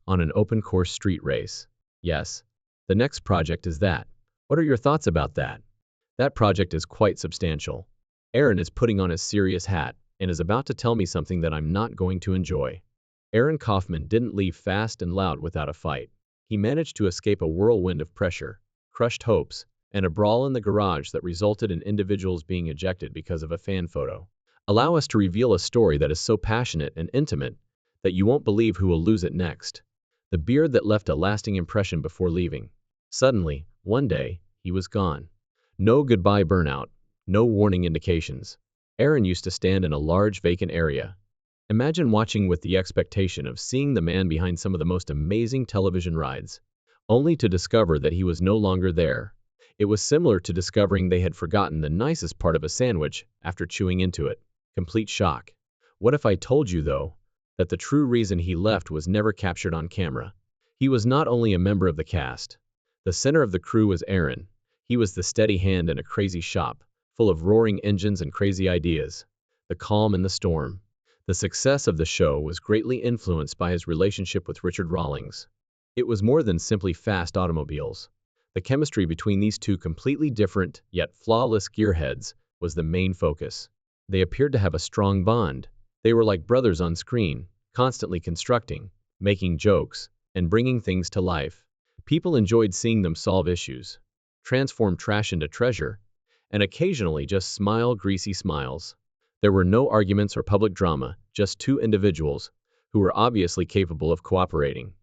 on an open-course street race. Yes, the next project is that. What are your thoughts about that? That project is quite substantial. Aaron is putting on his serious hat and is about to tell me something that I'm not going to enjoy. Aaron Kaufman didn't leave fast and loud without a fight. He managed to escape a whirlwind of pressure, crushed hopes, and a brawl in the garage that resulted in individuals being ejected because of a fan photo. Allow us to reveal a story that is so passionate and intimate that you won't believe who will lose it next. The beard that left a lasting impression before leaving. Suddenly, one day, he was gone. No goodbye burnout, no warning indications. Aaron used to stand in a large vacant area. Imagine watching with the expectation of seeing the man behind some of the most amazing television rides, only to discover that he was no longer there. It was similar to discovering they had forgotten the nicest part of a sandwich after chewing into it. Complete shock. What if I told you, though, that the true reason he left was never captured on camera? He was not only a member of the cast. The center of the crew was Aaron. He was the steady hand in a crazy shop, full of roaring engines and crazy ideas. The calm in the storm. The success of the show was greatly influenced by his relationship with Richard Rawlings. It was more than simply fast automobiles. The chemistry between these two completely different, yet flawless gearheads was the main focus. They appeared to have a strong bond. They were like brothers on screen, constantly constructing, making jokes, and bringing things to life. People enjoyed seeing them solve issues, transform trash into treasure, and occasionally just smile greasy smiles. There were no arguments or public drama, just two individuals who were obviously capable of cooperating,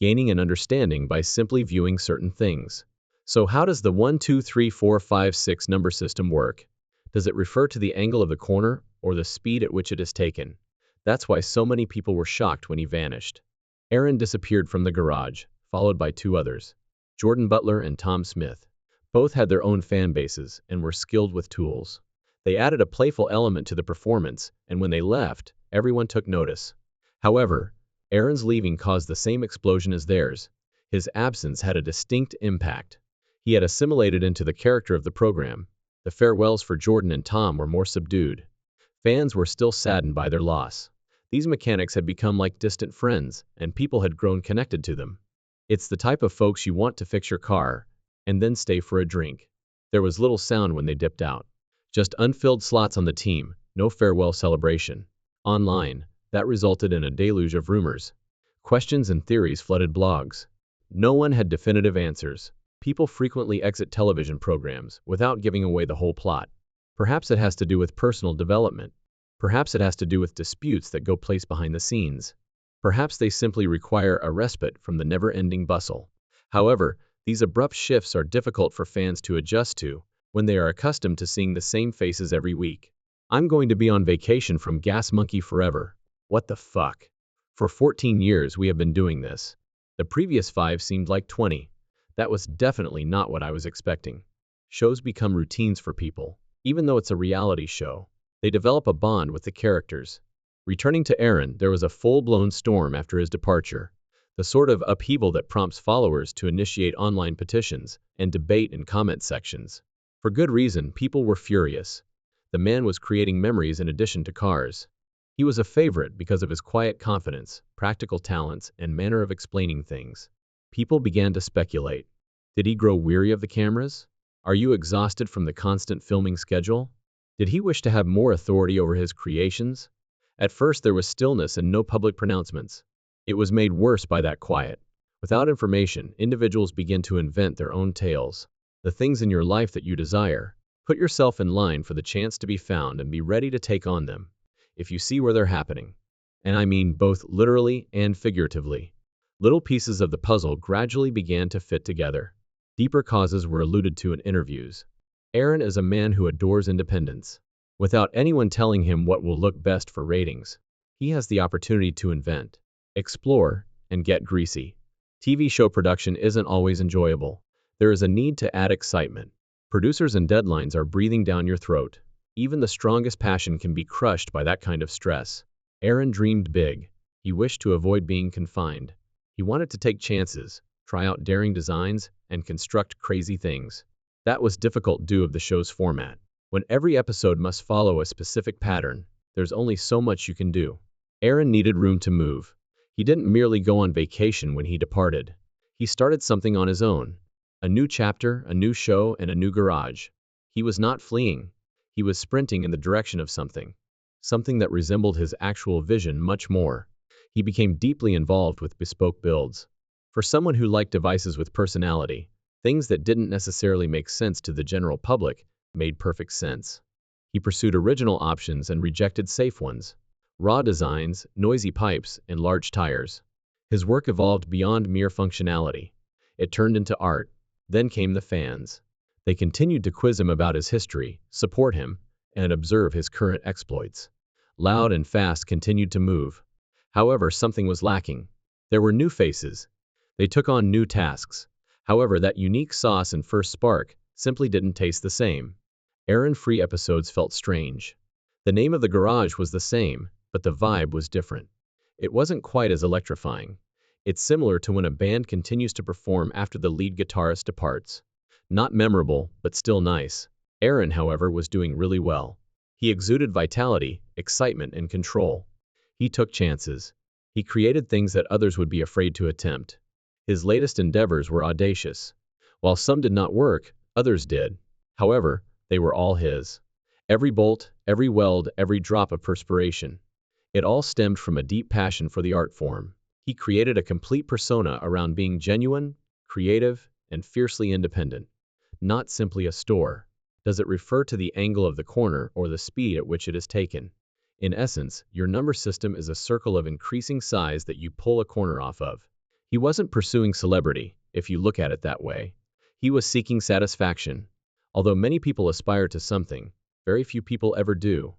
gaining an understanding by simply viewing certain things. So how does the 1, 2, 3, 4, 5, 6 number system work? Does it refer to the angle of the corner or the speed at which it is taken? That's why so many people were shocked when he vanished. Aaron disappeared from the garage, followed by two others, Jordan Butler and Tom Smith. Both had their own fan bases and were skilled with tools. They added a playful element to the performance, and when they left, everyone took notice. However, Aaron's leaving caused the same explosion as theirs. His absence had a distinct impact. He had assimilated into the character of the program. The farewells for Jordan and Tom were more subdued. Fans were still saddened by their loss. These mechanics had become like distant friends, and people had grown connected to them. It's the type of folks you want to fix your car, and then stay for a drink. There was little sound when they dipped out. Just unfilled slots on the team, no farewell celebration. Online, that resulted in a deluge of rumors. Questions and theories flooded blogs. No one had definitive answers. People frequently exit television programs without giving away the whole plot. Perhaps it has to do with personal development. Perhaps it has to do with disputes that go place behind the scenes. Perhaps they simply require a respite from the never-ending bustle. However, these abrupt shifts are difficult for fans to adjust to when they are accustomed to seeing the same faces every week. I'm going to be on vacation from Gas Monkey forever. What the fuck? For 14 years we have been doing this. The previous 5 seemed like 20. That was definitely not what I was expecting. Shows become routines for people. Even though it's a reality show, they develop a bond with the characters. Returning to Aaron, there was a full-blown storm after his departure. The sort of upheaval that prompts followers to initiate online petitions and debate in comment sections. For good reason, people were furious. The man was creating memories in addition to cars. He was a favorite because of his quiet confidence, practical talents, and manner of explaining things. People began to speculate. Did he grow weary of the cameras? Are you exhausted from the constant filming schedule? Did he wish to have more authority over his creations? At first there was stillness and no public pronouncements. It was made worse by that quiet. Without information, individuals begin to invent their own tales. The things in your life that you desire. Put yourself in line for the chance to be found and be ready to take on them, if you see where they're happening. And I mean both literally and figuratively. Little pieces of the puzzle gradually began to fit together. Deeper causes were alluded to in interviews. Aaron is a man who adores independence. Without anyone telling him what will look best for ratings, he has the opportunity to invent, explore, and get greasy. TV show production isn't always enjoyable. There is a need to add excitement. Producers and deadlines are breathing down your throat. Even the strongest passion can be crushed by that kind of stress. Aaron dreamed big. He wished to avoid being confined. He wanted to take chances, try out daring designs, and construct crazy things. That was difficult due to the show's format. When every episode must follow a specific pattern, there's only so much you can do. Aaron needed room to move. He didn't merely go on vacation when he departed. He started something on his own. A new chapter, a new show, and a new garage. He was not fleeing. He was sprinting in the direction of something. Something that resembled his actual vision much more. He became deeply involved with bespoke builds. For someone who liked devices with personality, things that didn't necessarily make sense to the general public made perfect sense. He pursued original options and rejected safe ones. Raw designs, noisy pipes, and large tires. His work evolved beyond mere functionality. It turned into art. Then came the fans. They continued to quiz him about his history, support him, and observe his current exploits. Loud and Fast continued to move. However, something was lacking. There were new faces. They took on new tasks. However, that unique sauce and first spark simply didn't taste the same. Errand-free episodes felt strange. The name of the garage was the same, but the vibe was different. It wasn't quite as electrifying. It's similar to when a band continues to perform after the lead guitarist departs. Not memorable, but still nice. Aaron, however, was doing really well. He exuded vitality, excitement, and control. He took chances. He created things that others would be afraid to attempt. His latest endeavors were audacious. While some did not work, others did. However, they were all his. Every bolt, every weld, every drop of perspiration. It all stemmed from a deep passion for the art form. He created a complete persona around being genuine, creative, and fiercely independent. Not simply a store. Does it refer to the angle of the corner or the speed at which it is taken? In essence, your number system is a circle of increasing size that you pull a corner off of. He wasn't pursuing celebrity, if you look at it that way. He was seeking satisfaction. Although many people aspire to something, very few people ever do.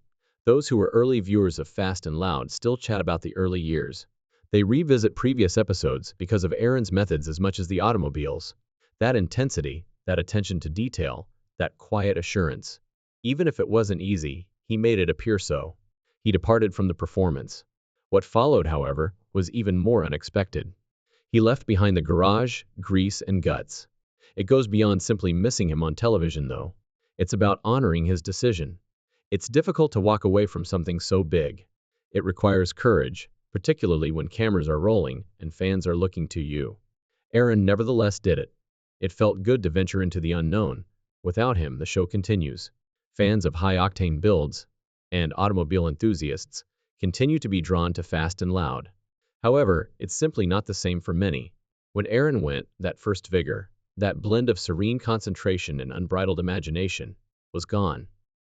Those who were early viewers of Fast and Loud still chat about the early years. They revisit previous episodes because of Aaron's methods as much as the automobiles. That intensity, that attention to detail, that quiet assurance. Even if it wasn't easy, he made it appear so. He departed from the performance. What followed, however, was even more unexpected. He left behind the garage, grease, and guts. It goes beyond simply missing him on television, though. It's about honoring his decision. It's difficult to walk away from something so big. It requires courage, particularly when cameras are rolling and fans are looking to you. Aaron nevertheless did it. It felt good to venture into the unknown. Without him, the show continues. Fans of high-octane builds and automobile enthusiasts continue to be drawn to Fast and Loud. However, it's simply not the same for many. When Aaron went, that first vigor, that blend of serene concentration and unbridled imagination, was gone.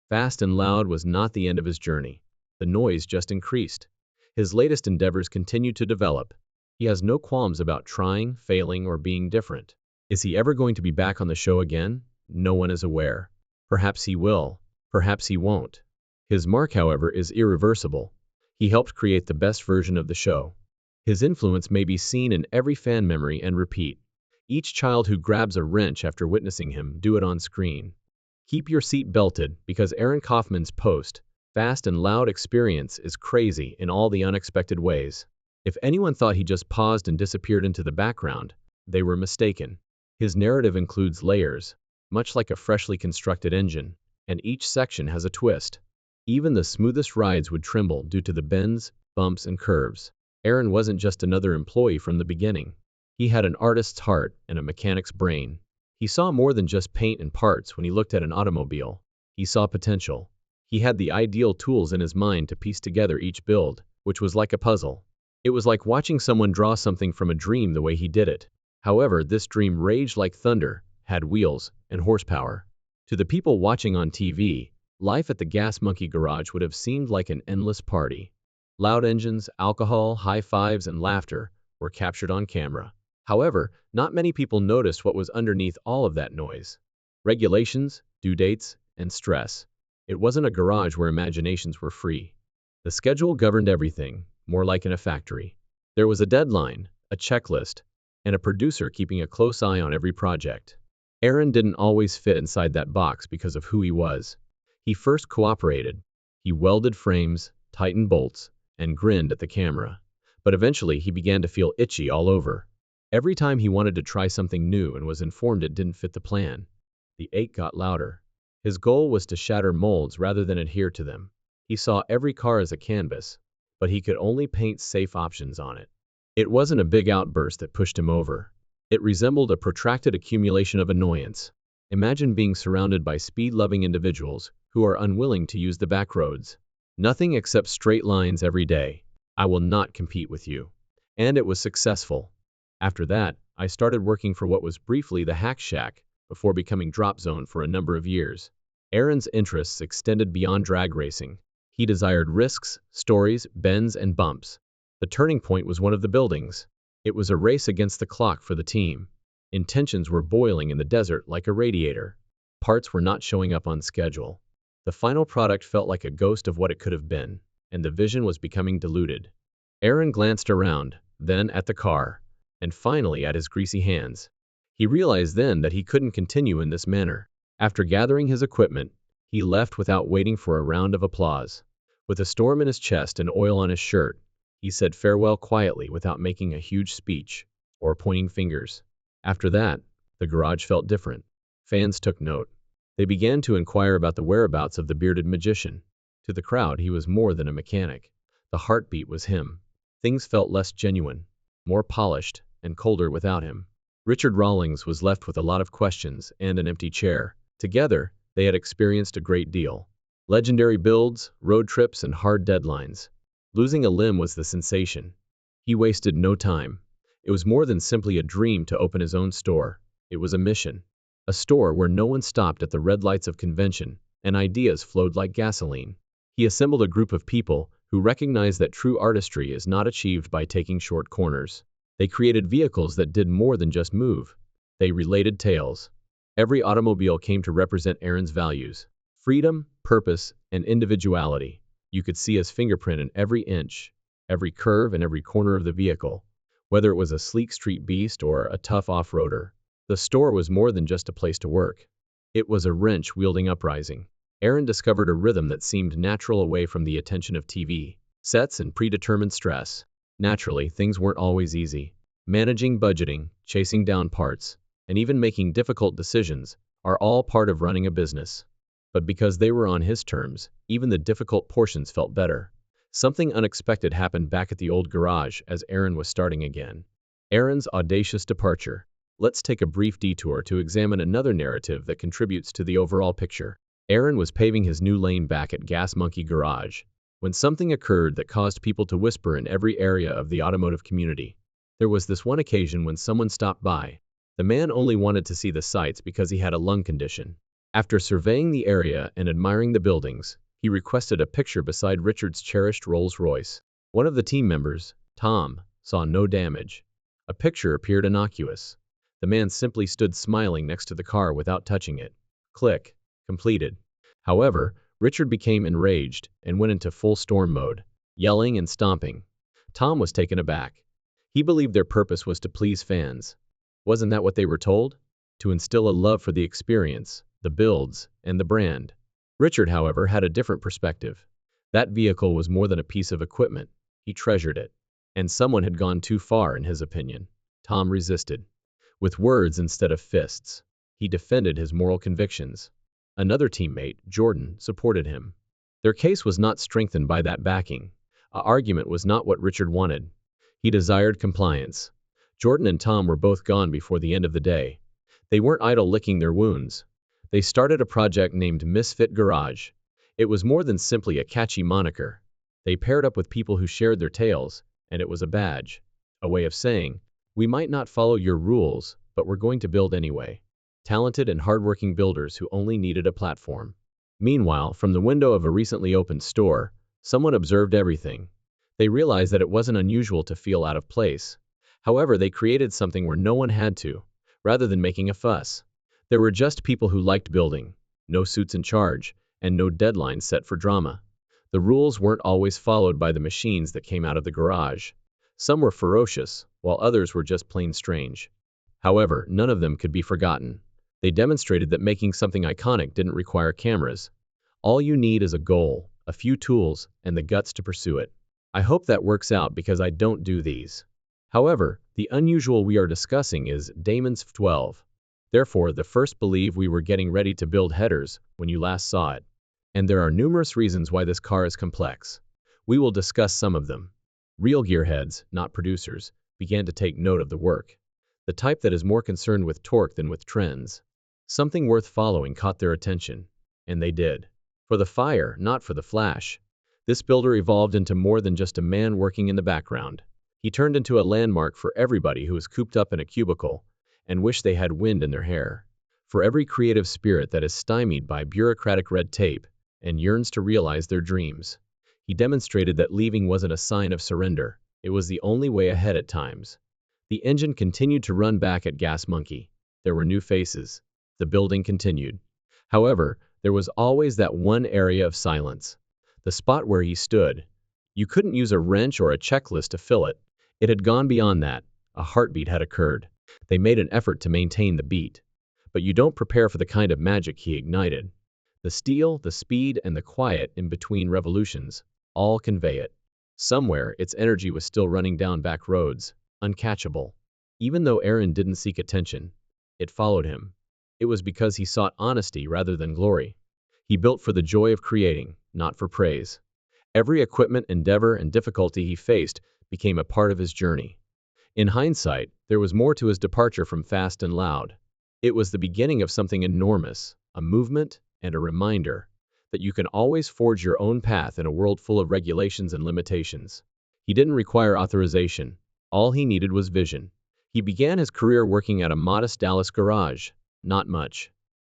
Fast and Loud was not the end of his journey. The noise just increased. His latest endeavors continue to develop. He has no qualms about trying, failing, or being different. Is he ever going to be back on the show again? No one is aware. Perhaps he will. Perhaps he won't. His mark, however, is irreversible. He helped create the best version of the show. His influence may be seen in every fan memory and repeat. Each child who grabs a wrench after witnessing him do it on screen. Keep your seat belted because Aaron Kaufman's post, Fast and Loud experience is crazy in all the unexpected ways. If anyone thought he just paused and disappeared into the background, they were mistaken. His narrative includes layers, much like a freshly constructed engine, and each section has a twist. Even the smoothest rides would tremble due to the bends, bumps, and curves. Aaron wasn't just another employee from the beginning. He had an artist's heart and a mechanic's brain. He saw more than just paint and parts when he looked at an automobile. He saw potential. He had the ideal tools in his mind to piece together each build, which was like a puzzle. It was like watching someone draw something from a dream the way he did it. However, this dream raged like thunder, had wheels, and horsepower. To the people watching on TV, life at the Gas Monkey Garage would have seemed like an endless party. Loud engines, alcohol, high fives, and laughter were captured on camera. However, not many people noticed what was underneath all of that noise. Regulations, due dates, and stress. It wasn't a garage where imaginations were free. The schedule governed everything, more like in a factory. There was a deadline, a checklist, and a producer keeping a close eye on every project. Aaron didn't always fit inside that box because of who he was. He first cooperated. He welded frames, tightened bolts, and grinned at the camera. But eventually he began to feel itchy all over. Every time he wanted to try something new and was informed it didn't fit the plan, the ache got louder. His goal was to shatter molds rather than adhere to them. He saw every car as a canvas, but he could only paint safe options on it. It wasn't a big outburst that pushed him over. It resembled a protracted accumulation of annoyance. Imagine being surrounded by speed-loving individuals who are unwilling to use the back roads. Nothing except straight lines every day. I will not compete with you. And it was successful. After that, I started working for what was briefly the Hack Shack before becoming Drop Zone for a number of years. Aaron's interests extended beyond drag racing. He desired risks, stories, bends, and bumps. The turning point was one of the buildings. It was a race against the clock for the team. Intentions were boiling in the desert like a radiator. Parts were not showing up on schedule. The final product felt like a ghost of what it could have been, and the vision was becoming diluted. Aaron glanced around, then at the car, and finally at his greasy hands. He realized then that he couldn't continue in this manner. After gathering his equipment, he left without waiting for a round of applause. With a storm in his chest and oil on his shirt, he said farewell quietly without making a huge speech or pointing fingers. After that, the garage felt different. Fans took note. They began to inquire about the whereabouts of the bearded magician. To the crowd, he was more than a mechanic. The heartbeat was him. Things felt less genuine, more polished, and colder without him. Richard Rawlings was left with a lot of questions and an empty chair. Together, they had experienced a great deal. Legendary builds, road trips, and hard deadlines. Losing a limb was the sensation. He wasted no time. It was more than simply a dream to open his own store. It was a mission. A store where no one stopped at the red lights of convention, and ideas flowed like gasoline. He assembled a group of people who recognized that true artistry is not achieved by taking short corners. They created vehicles that did more than just move. They related tales. Every automobile came to represent Aaron's values: freedom, purpose, and individuality. You could see his fingerprint in every inch, every curve, and every corner of the vehicle. Whether it was a sleek street beast or a tough off-roader, the store was more than just a place to work. It was a wrench-wielding uprising. Aaron discovered a rhythm that seemed natural away from the attention of TV sets and predetermined stress. Naturally, things weren't always easy. Managing budgeting, chasing down parts, and even making difficult decisions are all part of running a business. But because they were on his terms, even the difficult portions felt better. Something unexpected happened back at the old garage as Aaron was starting again. Aaron's audacious departure. Let's take a brief detour to examine another narrative that contributes to the overall picture. Aaron was paving his new lane back at Gas Monkey Garage when something occurred that caused people to whisper in every area of the automotive community. There was this one occasion when someone stopped by. The man only wanted to see the sights because he had a lung condition. After surveying the area and admiring the buildings, he requested a picture beside Richard's cherished Rolls-Royce. One of the team members, Tom, saw no damage. A picture appeared innocuous. The man simply stood smiling next to the car without touching it. Click. Completed. However, Richard became enraged and went into full storm mode, yelling and stomping. Tom was taken aback. He believed their purpose was to please fans. Wasn't that what they were told? To instill a love for the experience, the builds, and the brand. Richard, however, had a different perspective. That vehicle was more than a piece of equipment. He treasured it. And someone had gone too far, in his opinion. Tom resisted. With words instead of fists, he defended his moral convictions. Another teammate, Jordan, supported him. Their case was not strengthened by that backing. An argument was not what Richard wanted. He desired compliance. Jordan and Tom were both gone before the end of the day. They weren't idle licking their wounds. They started a project named Misfit Garage. It was more than simply a catchy moniker. They paired up with people who shared their tales, and it was a badge. A way of saying, we might not follow your rules, but we're going to build anyway. Talented and hardworking builders who only needed a platform. Meanwhile, from the window of a recently opened store, someone observed everything. They realized that it wasn't unusual to feel out of place. However, they created something where no one had to, rather than making a fuss. There were just people who liked building, no suits in charge, and no deadlines set for drama. The rules weren't always followed by the machines that came out of the garage. Some were ferocious, while others were just plain strange. However, none of them could be forgotten. They demonstrated that making something iconic didn't require cameras. All you need is a goal, a few tools, and the guts to pursue it. I hope that works out because I don't do these. However, the unusual we are discussing is Damon's 12. Therefore, the first believe we were getting ready to build headers when you last saw it. And there are numerous reasons why this car is complex. We will discuss some of them. Real gearheads, not producers, began to take note of the work. The type that is more concerned with torque than with trends. Something worth following caught their attention, and they did. For the fire, not for the flash. This builder evolved into more than just a man working in the background. He turned into a landmark for everybody who was cooped up in a cubicle and wished they had wind in their hair. For every creative spirit that is stymied by bureaucratic red tape and yearns to realize their dreams. He demonstrated that leaving wasn't a sign of surrender. It was the only way ahead at times. The engine continued to run back at Gas Monkey. There were new faces. The building continued. However, there was always that one area of silence. The spot where he stood. You couldn't use a wrench or a checklist to fill it. It had gone beyond that. A heartbeat had occurred. They made an effort to maintain the beat. But you don't prepare for the kind of magic he ignited. The steel, the speed, and the quiet in between revolutions all convey it. Somewhere, its energy was still running down back roads, uncatchable. Even though Aaron didn't seek attention, it followed him. It was because he sought honesty rather than glory. He built for the joy of creating, not for praise. Every equipment, endeavor, and difficulty he faced became a part of his journey. In hindsight, there was more to his departure from Fast and Loud. It was the beginning of something enormous, a movement and a reminder that you can always forge your own path in a world full of regulations and limitations. He didn't require authorization. All he needed was vision. He began his career working at a modest Dallas garage. Not much.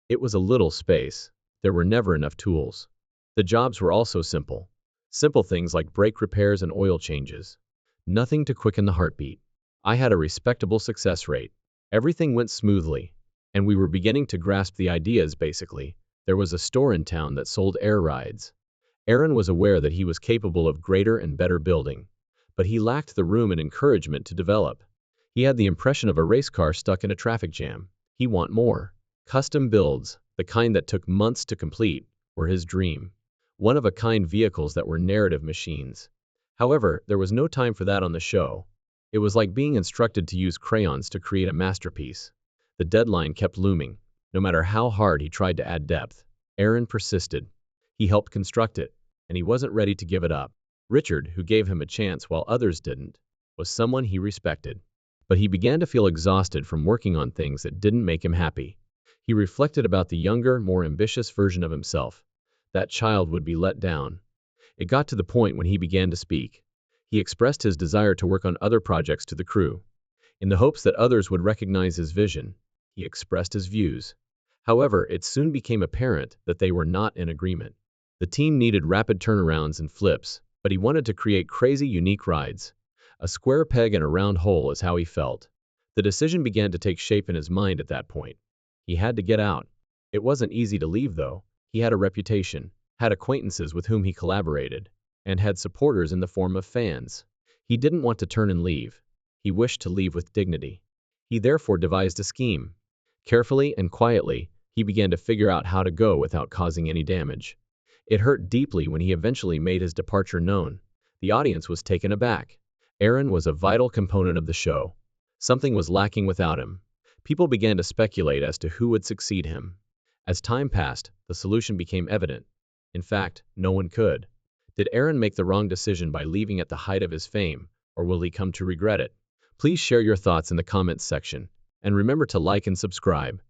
It was a little space. There were never enough tools. The jobs were also simple. Simple things like brake repairs and oil changes. Nothing to quicken the heartbeat. I had a respectable success rate. Everything went smoothly. And we were beginning to grasp the ideas, basically. There was a store in town that sold air rides. Aaron was aware that he was capable of greater and better building. But he lacked the room and encouragement to develop. He had the impression of a race car stuck in a traffic jam. He wanted more. Custom builds, the kind that took months to complete, were his dream. One-of-a-kind vehicles that were narrative machines. However, there was no time for that on the show. It was like being instructed to use crayons to create a masterpiece. The deadline kept looming. No matter how hard he tried to add depth, Aaron persisted. He helped construct it, and he wasn't ready to give it up. Richard, who gave him a chance while others didn't, was someone he respected. But he began to feel exhausted from working on things that didn't make him happy. He reflected about the younger, more ambitious version of himself. That child would be let down. It got to the point when he began to speak. He expressed his desire to work on other projects to the crew. In the hopes that others would recognize his vision, he expressed his views. However, it soon became apparent that they were not in agreement. The team needed rapid turnarounds and flips, but he wanted to create crazy, unique rides. A square peg in a round hole is how he felt. The decision began to take shape in his mind at that point. He had to get out. It wasn't easy to leave, though. He had a reputation, had acquaintances with whom he collaborated, and had supporters in the form of fans. He didn't want to turn and leave. He wished to leave with dignity. He therefore devised a scheme. Carefully and quietly, he began to figure out how to go without causing any damage. It hurt deeply when he eventually made his departure known. The audience was taken aback. Aaron was a vital component of the show. Something was lacking without him. People began to speculate as to who would succeed him. As time passed, the solution became evident. In fact, no one could. Did Aaron make the wrong decision by leaving at the height of his fame, or will he come to regret it? Please share your thoughts in the comments section, and remember to like and subscribe.